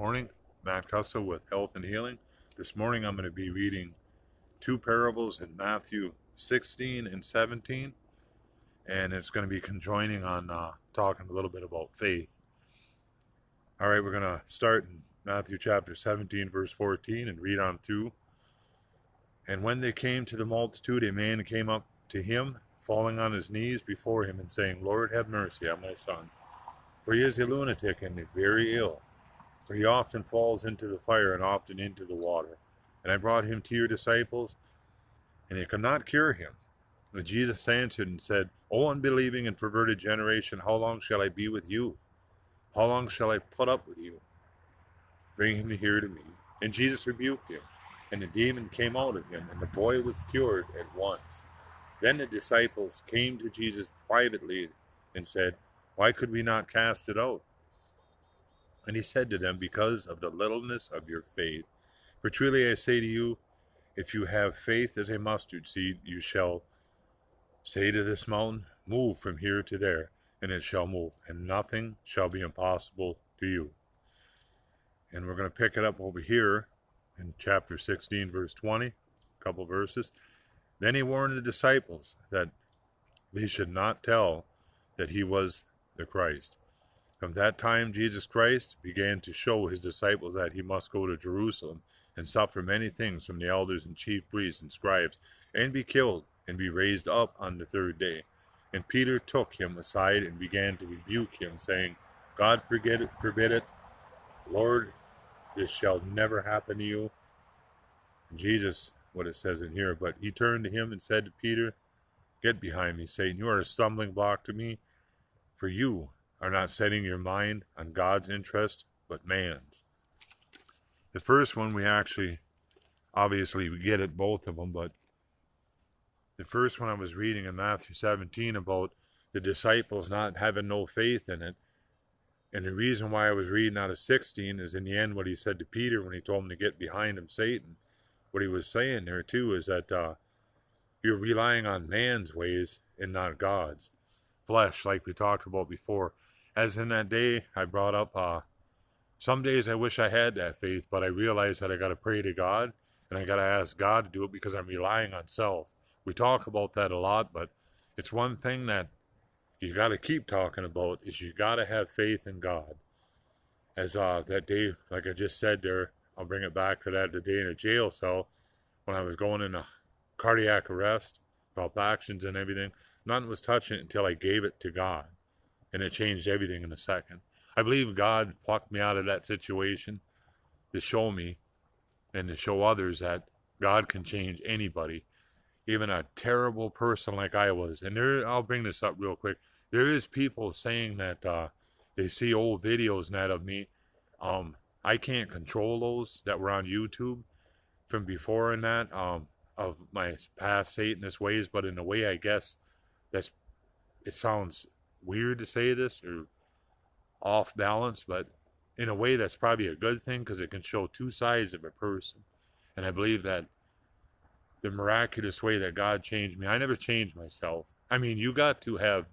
Morning, Matt Cusso with Health and Healing. This morning I'm going to be reading two parables in Matthew 16 and 17, and it's going to be conjoining on talking a little bit about faith. All right, we're going to start in Matthew chapter 17, verse 14, and read on through. And when they came to the multitude, a man came up to him, falling on his knees before him, and saying, Lord, have mercy on my son, for he is a lunatic and very ill. For he often falls into the fire and often into the water. And I brought him to your disciples, and they could not cure him. But Jesus answered and said, O unbelieving and perverted generation, how long shall I be with you? How long shall I put up with you? Bring him here to me. And Jesus rebuked him, and the demon came out of him, and the boy was cured at once. Then the disciples came to Jesus privately and said, Why could we not cast it out? And he said to them, Because of the littleness of your faith. For truly I say to you, if you have faith as a mustard seed, you shall say to this mountain, Move from here to there, and it shall move, and nothing shall be impossible to you. And we're going to pick it up over here in chapter 16, verse 20, a couple verses. Then he warned the disciples that they should not tell that he was the Christ. From that time, Jesus Christ began to show his disciples that he must go to Jerusalem and suffer many things from the elders and chief priests and scribes, and be killed, and be raised up on the third day. And Peter took him aside and began to rebuke him, saying, God forbid it, Lord, this shall never happen to you. And Jesus, what it says in here, but he turned to him and said to Peter, Get behind me, Satan, you are a stumbling block to me, for you are not setting your mind on God's interest, but man's. The first one we obviously we get it, both of them, but the first one I was reading in Matthew 17 about the disciples not having no faith in it. And the reason why I was reading out of 16 is in the end what he said to Peter when he told him to get behind him, Satan. What he was saying there too is that you're relying on man's ways and not God's. Flesh, like we talked about before. As in that day, I brought up, some days I wish I had that faith, but I realize that I got to pray to God, and I got to ask God to do it because I'm relying on self. We talk about that a lot, but it's one thing that you got to keep talking about is you got to have faith in God. As that day, like I just said there, I'll bring it back to that, the day in a jail cell, when I was going in a cardiac arrest, palpations and everything, nothing was touching it until I gave it to God. And it changed everything in a second. I believe God plucked me out of that situation to show me and to show others that God can change anybody, even a terrible person like I was. And I'll bring this up real quick. There is people saying that they see old videos and that of me. I can't control those that were on YouTube from before and that of my past Satanist ways, but in a way, I guess it sounds weird to say this or off balance, but in a way that's probably a good thing because it can show two sides of a person. And I believe that the miraculous way that God changed me, I never changed myself. I mean, you got to have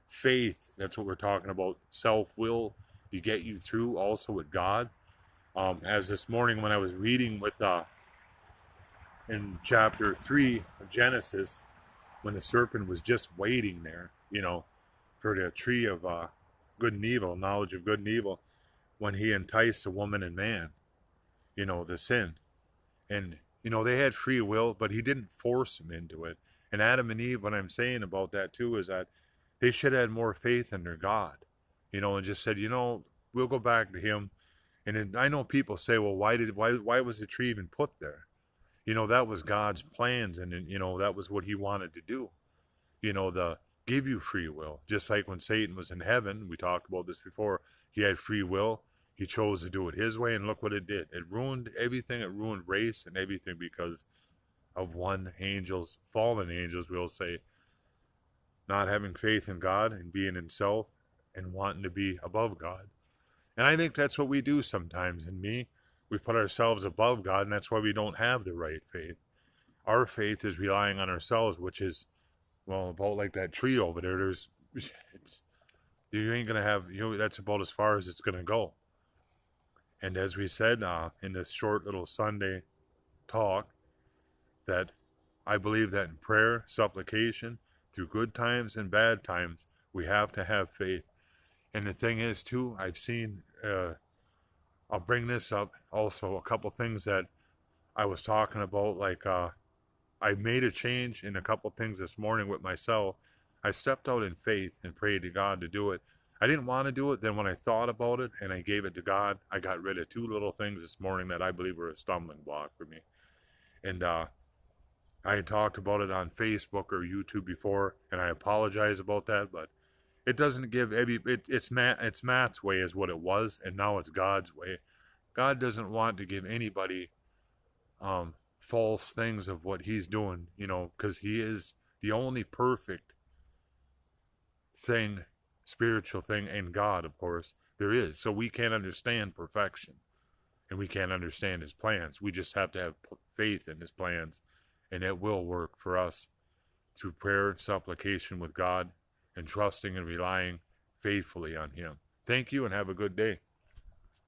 faith. That's what we're talking about. Self-will to get you through also with God. As this morning when I was reading with in chapter 3 of Genesis, when the serpent was just waiting there, for the tree of good and evil, knowledge of good and evil, when he enticed the woman and man, the sin. And, they had free will, but he didn't force them into it. And Adam and Eve, what I'm saying about that too, is that they should have had more faith in their God, and just said, we'll go back to him. And then, I know people say, well, why was the tree even put there? That was God's plans, and that was what he wanted to do. Give you free will. Just like when Satan was in heaven, we talked about this before, he had free will. He chose to do it his way, and look what it did. It ruined everything. It ruined race and everything because of fallen angels, we'll say, not having faith in God and being in self and wanting to be above God. And I think that's what we do sometimes. In me, we put ourselves above God, and that's why we don't have the right faith. Our faith is relying on ourselves, which is, well, about like that tree over there. You ain't gonna have, that's about as far as it's gonna go. And as we said in this short little Sunday talk, that I believe that in prayer, supplication, through good times and bad times, we have to have faith. And the thing is, too, I've seen, I'll bring this up also, a couple things that I was talking about, like I made a change in a couple things this morning with myself. I stepped out in faith and prayed to God to do it. I didn't want to do it. Then when I thought about it and I gave it to God, I got rid of two little things this morning that I believe were a stumbling block for me. And I had talked about it on Facebook or YouTube before, and I apologize about that, but it doesn't give it's Matt's way is what it was, and now it's God's way. God doesn't want to give anybody false things of what he's doing, because he is the only perfect thing, spiritual thing, and God, of course, there is. So we can't understand perfection, and we can't understand his plans. We just have to have faith in his plans, and it will work for us through prayer and supplication with God and trusting and relying faithfully on him. Thank you and have a good day.